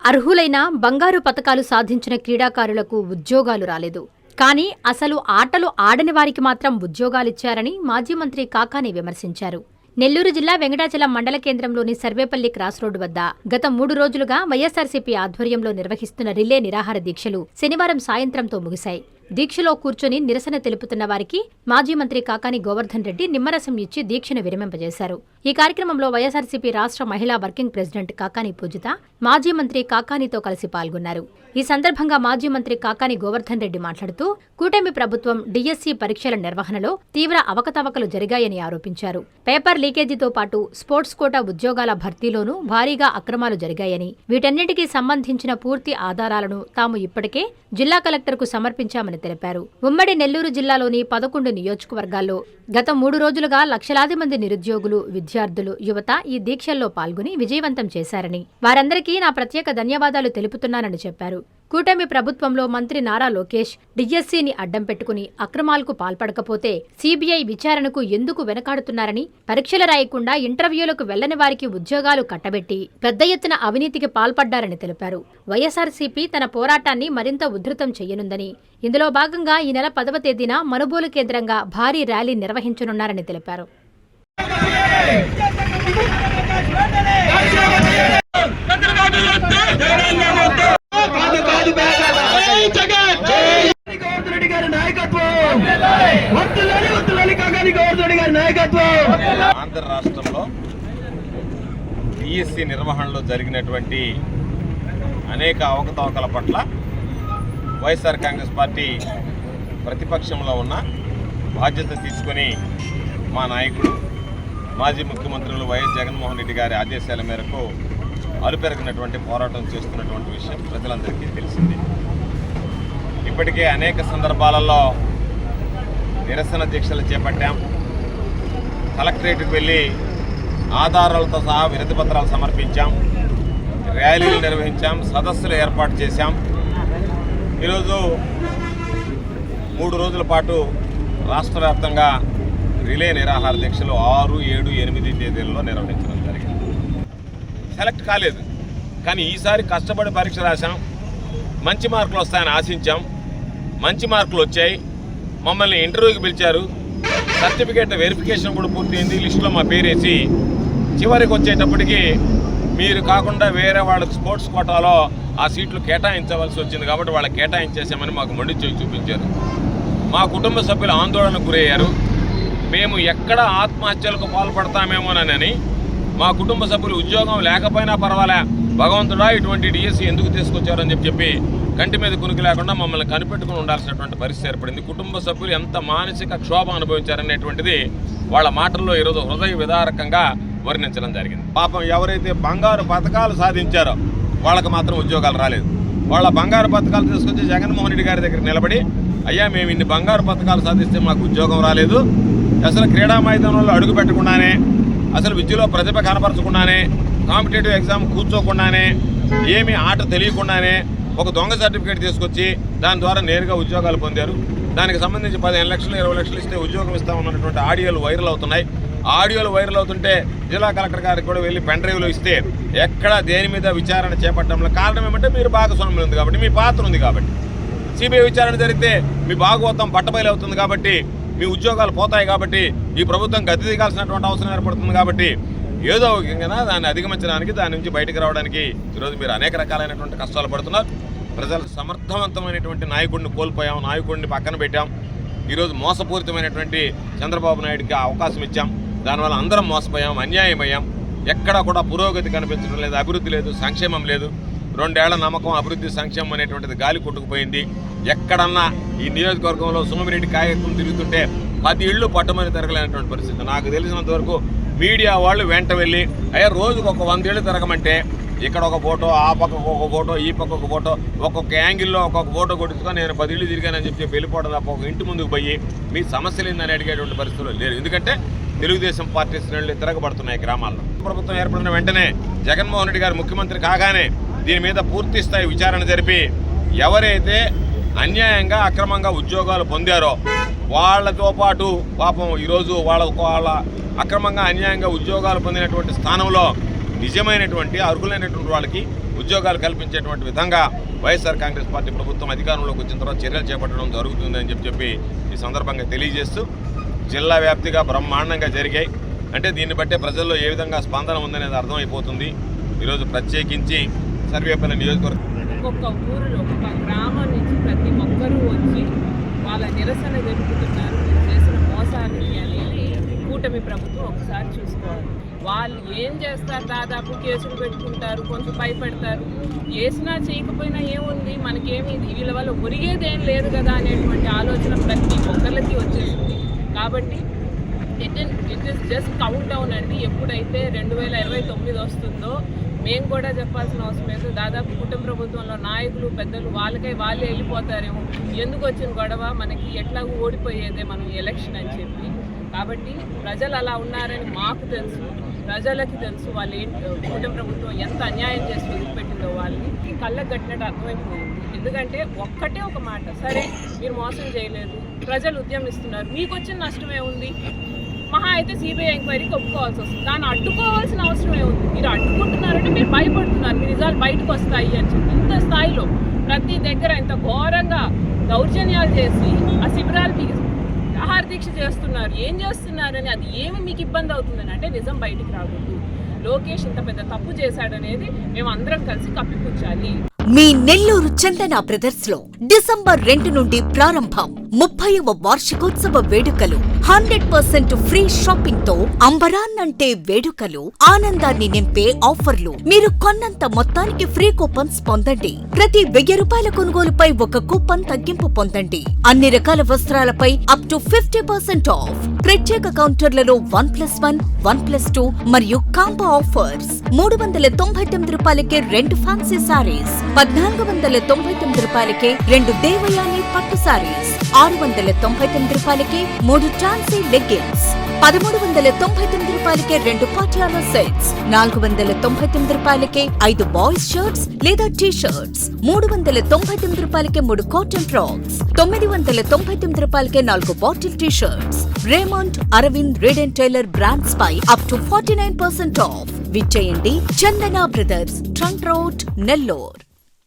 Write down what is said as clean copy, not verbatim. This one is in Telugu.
అర్హులైన బంగారు పతకాలు సాధించిన క్రీడాకారులకు ఉద్యోగాలు రాలేదు. కానీ అసలు ఆటలు ఆడని వారికి మాత్రం ఉద్యోగాలిచ్చారని మాజీ మంత్రి కాకాని విమర్శించారు. నెల్లూరు జిల్లా వెంకటాచలం మండల కేంద్రంలోని సర్వేపల్లి క్రాస్ రోడ్డు వద్ద గత 3 రోజులుగా వైఎస్సార్సీపీ ఆధ్వర్యంలో నిర్వహిస్తున్న రిలే నిరాహార దీక్షలు శనివారం సాయంత్రంతో ముగిశాయి. దీక్షలో కూర్చొని నిరసన తెలుపుతున్న వారికి మాజీ మంత్రి కాకాని గోవర్ధన్ రెడ్డి నిమ్మరసం ఇచ్చి దీక్షను విరమింపజేశారు. ఈ కార్యక్రమంలో వైఎస్సార్సీపీ రాష్ట్ర మహిళా వర్కింగ్ ప్రెసిడెంట్ కాకాని పూజిత మాజీ మంత్రి కాకానితో కలిసి పాల్గొన్నారు. ఈ సందర్భంగా మాజీ మంత్రి కాకాని గోవర్ధన్ రెడ్డి మాట్లాడుతూ కూటమి ప్రభుత్వం డిఎస్సి పరీక్షల నిర్వహణలో తీవ్ర అవకతవకలు జరిగాయని ఆరోపించారు. పేపర్ లీకేజీతో పాటు స్పోర్ట్స్ కోటా ఉద్యోగాల భర్తీలోనూ భారీగా అక్రమాలు జరిగాయని, వీటన్నిటికీ సంబంధించిన పూర్తి ఆధారాలను తాము ఇప్పటికే జిల్లా కలెక్టర్కు సమర్పించామని తెలిపారు. ఉమ్మడి నెల్లూరు జిల్లాలోని 11 నియోజకవర్గాల్లో గత 3 రోజులుగా లక్షలాది మంది నిరుద్యోగులు, విద్యార్థులు, యువత ఈ దీక్షల్లో పాల్గొని విజయవంతం చేశారని, వారందరికీ నా ప్రత్యేక ధన్యవాదాలు తెలుపుతున్నానని చెప్పారు. కూటమి ప్రభుత్వంలో మంత్రి నారా లోకేష్ డిఎస్సిని అడ్డం పెట్టుకుని అక్రమాలకు పాల్పడకపోతే సిబిఐ విచారణకు ఎందుకు వెనకాడుతున్నారని, పరీక్షలు రాయకుండా ఇంటర్వ్యూలకు వెళ్లని వారికి ఉద్యోగాలు కట్టబెట్టి పెద్ద ఎత్తున అవినీతికి పాల్పడ్డారని తెలిపారు. వైఎస్సార్సీపీ తన పోరాటాన్ని మరింత ఉధృతం చేయనుందని, ఇందులో భాగంగా ఈ నెల 10వ తేదీన మనుబోలు కేంద్రంగా భారీ ర్యాలీ నిర్వహించనున్నారని తెలిపారు. ఆంధ్ర రాష్ట్రంలో డిఎస్సి నిర్వహణలో జరిగినటువంటి అనేక అవకతవకల పట్ల వైఎస్ఆర్ కాంగ్రెస్ పార్టీ ప్రతిపక్షంలో ఉన్న బాధ్యత తీసుకొని మా నాయకుడు మాజీ ముఖ్యమంత్రులు వైఎస్ జగన్మోహన్ రెడ్డి గారి ఆదేశాల మేరకు అలుపెరగినటువంటి పోరాటం చేస్తున్నటువంటి విషయం ప్రజలందరికీ తెలిసింది. ఇప్పటికే అనేక సందర్భాలలో నిరసన దీక్షలు చేపట్టాం. కలెక్టరేట్కి వెళ్ళి ఆధారాలతో సహా వినతి పత్రాలు సమర్పించాం, ర్యాలీలు నిర్వహించాం, సదస్సులు ఏర్పాటు చేశాం. ఈరోజు 3 రోజుల పాటు రాష్ట్ర వ్యాప్తంగా రిలే నిరాహార దీక్షలు 6, 7, 8 తేదీల్లో నిర్వహించడం జరిగింది. సెలెక్ట్ కాలేదు, కానీ ఈసారి కష్టపడి పరీక్ష రాశాం, మంచి మార్కులు వస్తాయని ఆశించాం. మంచి మార్కులు వచ్చాయి. మమ్మల్ని ఇంటర్వ్యూకి పిలిచారు. సర్టిఫికేట్ వెరిఫికేషన్ కూడా పూర్తయింది. లిస్టులో మా పేరేసి చివరికి వచ్చేటప్పటికి మీరు కాకుండా వేరే వాళ్ళకి స్పోర్ట్స్ కోటాలో ఆ సీట్లు కేటాయించవలసి వచ్చింది కాబట్టి వాళ్ళకి కేటాయించేసామని మాకు మొండి చేయి చూపించారు. మా కుటుంబ సభ్యులు ఆందోళనకు గురయ్యారు. మేము ఎక్కడ ఆత్మహత్యలకు పాల్పడతామేమోనని మా కుటుంబ సభ్యులు ఉద్యోగం లేకపోయినా పర్వాలే, భగవంతుడా ఇటువంటి డిఎస్సి ఎందుకు తీసుకొచ్చారని చెప్పి కంటి మీద కునికి లేకుండా మమ్మల్ని కనిపెట్టుకుని ఉండాల్సినటువంటి పరిస్థితి ఏర్పడింది. కుటుంబ సభ్యులు ఎంత మానసిక క్షోభ అనుభవించారనేటువంటిది వాళ్ళ మాటల్లో ఈరోజు హృదయ విదారకంగా వర్ణించడం జరిగింది. పాపం ఎవరైతే బంగారు పథకాలు సాధించారో వాళ్ళకి మాత్రం ఉద్యోగాలు రాలేదు. వాళ్ళ బంగారు పథకాలు తీసుకొచ్చి జగన్మోహన్ రెడ్డి గారి దగ్గర నిలబడి, అయ్యా మేము ఇన్ని బంగారు పథకాలు సాధిస్తే మాకు ఉద్యోగం రాలేదు, అసలు క్రీడా మైదానంలో అడుగు పెట్టకుండానే, అసలు విద్యలో ప్రతిభ కనపరచకుండానే, కాంపిటేటివ్ ఎగ్జామ్ కూర్చోకుండానే, ఏమీ ఆట తెలియకుండానే ఒక దొంగ సర్టిఫికేట్ తీసుకొచ్చి దాని ద్వారా నేరుగా ఉద్యోగాలు పొందారు. దానికి సంబంధించి 15 లక్షలు 20 లక్షలు ఇస్తే ఉద్యోగం ఇస్తామన్నటువంటి ఆడియోలు వైరల్ అవుతున్నాయి. ఆడియోలు వైరల్ అవుతుంటే జిల్లా కలెక్టర్ గారికి కూడా వెళ్ళి పెన్ డ్రైవ్లో ఇస్తే ఎక్కడ దేని మీద విచారణ చేపట్టడంలో కారణం ఏమంటే మీరు భాగస్వామ్యం ఉంది కాబట్టి, మీ పాత్ర ఉంది కాబట్టి. సిబిఐ విచారణ జరిగితే మీ భాగవతం బట్టబయలు అవుతుంది కాబట్టి, మీ ఉద్యోగాలు పోతాయి కాబట్టి, ఈ ప్రభుత్వం గద్దె దిగాల్సినటువంటి అవసరం ఏర్పడుతుంది కాబట్టి, ఏదో విధంగా దాన్ని అధిగమించడానికి, దాని నుంచి బయటకు రావడానికి ఈరోజు మీరు అనేక రకాలైనటువంటి కష్టాలు పడుతున్నారు. ప్రజలు సమర్థవంతమైనటువంటి నాయకుడిని కోల్పోయాం, నాయకుడిని పక్కన పెట్టాం. ఈరోజు మోసపూరితమైనటువంటి చంద్రబాబు నాయుడికి అవకాశం ఇచ్చాం. దానివల్ల అందరం మోసపోయాం, అన్యాయమయ్యాం. ఎక్కడా కూడా పురోగతి కనిపించడం లేదు, అభివృద్ధి లేదు, సంక్షేమం లేదు. 2 ఏళ్ల నమ్మకం, అభివృద్ధి, సంక్షేమం అనేటువంటిది గాలి కొట్టుకుపోయింది. ఎక్కడన్నా ఈ నియోజకవర్గంలో సోమిరెడ్డి కాయకం తిరుగుతుంటే 10 ఇళ్ళు పట్టుమని తిరగలేనటువంటి పరిస్థితి. నాకు తెలిసినంత వరకు మీడియా వాళ్ళు వెంట వెళ్ళి, అయ్యా రోజుకు ఒక 100 ఏళ్ళు తిరగమంటే ఇక్కడ ఒక ఫోటో, ఆ పక్కకు ఒక ఫోటో, ఈ పక్క ఒక ఫోటో, ఒక్కొక్క యాంగిల్లో ఒక్కొక్క ఫోటో కొట్టుకొని నేను 10 ఇళ్ళు తిరిగానని చెప్పి వెళ్ళిపోవడం తప్ప ఒక ఇంటి ముందుకు పోయి మీ సమస్యలు ఏందని అడిగేటువంటి పరిస్థితులు లేరు. ఎందుకంటే తెలుగుదేశం పార్టీ శ్రేణులు తిరగబడుతున్నాయి గ్రామాల్లో. ప్రభుత్వం ఏర్పడిన వెంటనే జగన్మోహన్ రెడ్డి గారు ముఖ్యమంత్రి కాగానే దీని మీద పూర్తి స్థాయి విచారణ జరిపి ఎవరైతే అన్యాయంగా అక్రమంగా ఉద్యోగాలు పొందారో వాళ్ళతో పాటు పాపం ఈరోజు వాళ్ళ అక్రమంగా అన్యాయంగా ఉద్యోగాలు పొందినటువంటి స్థానంలో నిజమైనటువంటి అర్హులైనటువంటి వాళ్ళకి ఉద్యోగాలు కల్పించేటువంటి విధంగా వైఎస్ఆర్ కాంగ్రెస్ పార్టీ ప్రభుత్వం అధికారంలోకి వచ్చిన తర్వాత చర్యలు చేపట్టడం జరుగుతుందని చెప్పి ఈ సందర్భంగా తెలియజేస్తూ జిల్లా వ్యాప్తిగా బ్రహ్మాండంగా జరిగాయి. అంటే దీన్ని బట్టే ప్రజల్లో ఏ విధంగా స్పందన ఉందనేది అర్థమైపోతుంది. ఈరోజు ప్రత్యేకించి సర్వేపల్లి నియోజకవర్గం ఒక్కొక్క ఊరిలో ఒక్కొక్క గ్రామం నుంచి ప్రతి ఒక్కరూ వచ్చి వాళ్ళ నిరసన తెలుపుతున్నారు. చేసిన మోసాలు అనేది కూటమి ప్రభుత్వం ఒకసారి చూసుకోవాలి. వాళ్ళు ఏం చేస్తారు, దాదాపు కేసులు పెట్టుకుంటారు, కొంచెం భయపెడతారు. చేసినా చేయకపోయినా ఏముంది, మనకేమి వీళ్ళ వల్ల ఒరిగేదేం లేదు కదా అనేటువంటి ఆలోచన ప్రతి ఒక్కరికి వచ్చేసింది. కాబట్టి it is just count down అండి. ఎప్పుడైతే 2029 వస్తుందో మేము కూడా చెప్పాల్సిన అవసరం లేదు. దాదాపు కుటుంబ ప్రభుత్వంలో నాయకులు పెద్దలు వాళ్ళే వెళ్ళిపోతారేమో. ఎందుకు వచ్చిన గొడవ, మనకి ఎట్లాగూ ఓడిపోయేదే మనం ఎలక్షన్ అని చెప్పి. కాబట్టి ప్రజలు అలా ఉన్నారని మాకు తెలుసు, ప్రజలకి తెలుసు. వాళ్ళు కుటుంబ ప్రభుత్వం ఎంత అన్యాయం చేసి వదిలిపెట్టిందో వాళ్ళకి కళ్ళకు కట్టినట్టు అర్థమైపోయింది. ఎందుకంటే ఒక్కటే ఒక మాట, సరే మీరు మోసం చేయలేదు, ప్రజలు ఉద్యమిస్తున్నారు, మీకు వచ్చిన నష్టమే ఉంది. మహా అయితే సిబిఐ ఎంక్వైరీకి ఒప్పుకోవాల్సి వస్తుంది. దాన్ని అడ్డుకోవాల్సిన అవసరమే ఉంది. మీరు అడ్డుకుంటున్నారంటే మీరు భయపడుతున్నారు, మీ నిజాలు బయటకు వస్తాయి అని చెప్పి. ఇంత స్థాయిలో ప్రతి దగ్గర ఇంత ఘోరంగా దౌర్జన్యాలు చేసి ఆ శిబిరాలకి ఆహార దీక్ష చేస్తున్నారు. ఏం చేస్తున్నారని, అది ఏమి మీకు ఇబ్బంది అవుతుందని అంటే నిజం బయటికి రాకూడదు. లోకేష్ ఇంత పెద్ద తప్పు చేశాడనేది మేము అందరం కలిసి కప్పిపుచ్చాలి. మీ నెల్లూరు చందన బ్రదర్స్ లో డిసెంబర్ 2 నుండి ప్రారంభం 30వ వార్షికోత్సవ వేడుకలు. 100% ఫ్రీ షాపింగ్ తో అంబరాన్నంటే వేడుకలు, ఆనందాన్ని నింపే ఆఫర్లు. మీరు కొన్నంత మొత్తానికి ఫ్రీ కూపన్స్ పొందండి. ప్రతి 1000 రూపాయల కొనుగోలుపై ఒక కూపన్ తగ్గింపు పొందండి. అన్ని రకాల వస్త్రాలపై అప్ టు 50% ఆఫ్. ప్రత్యేక కౌంటర్లలో 1+1, 1+2 మరియు కాంబో ఆఫర్స్. 399 రూపాయలకే 2 ఫ్యాన్సీ సారీస్, 1499 రూపాయలకే 2 దేవయాని పట్టు సారీస్, 699 రూపాయలకే 3 ట్రాన్సీ లెగ్గిన్స్, 1399 రూపాయలకే 2 పాటియాలా సెట్స్, 499 రూపాయలకే 5 బాయ్స్ షర్ట్స్ లేదా టీ షర్ట్స్, 399 రూపాయలకే 3 కాటన్ ఫ్రాక్స్, 999 రూపాయలకే 4 bottle T shirts. Raymond, Arvind, Reid and Taylor brands పై అప్ టు 49% ఆఫ్. విచ్చేయండి Chandana brothers, trunk road, Nellore.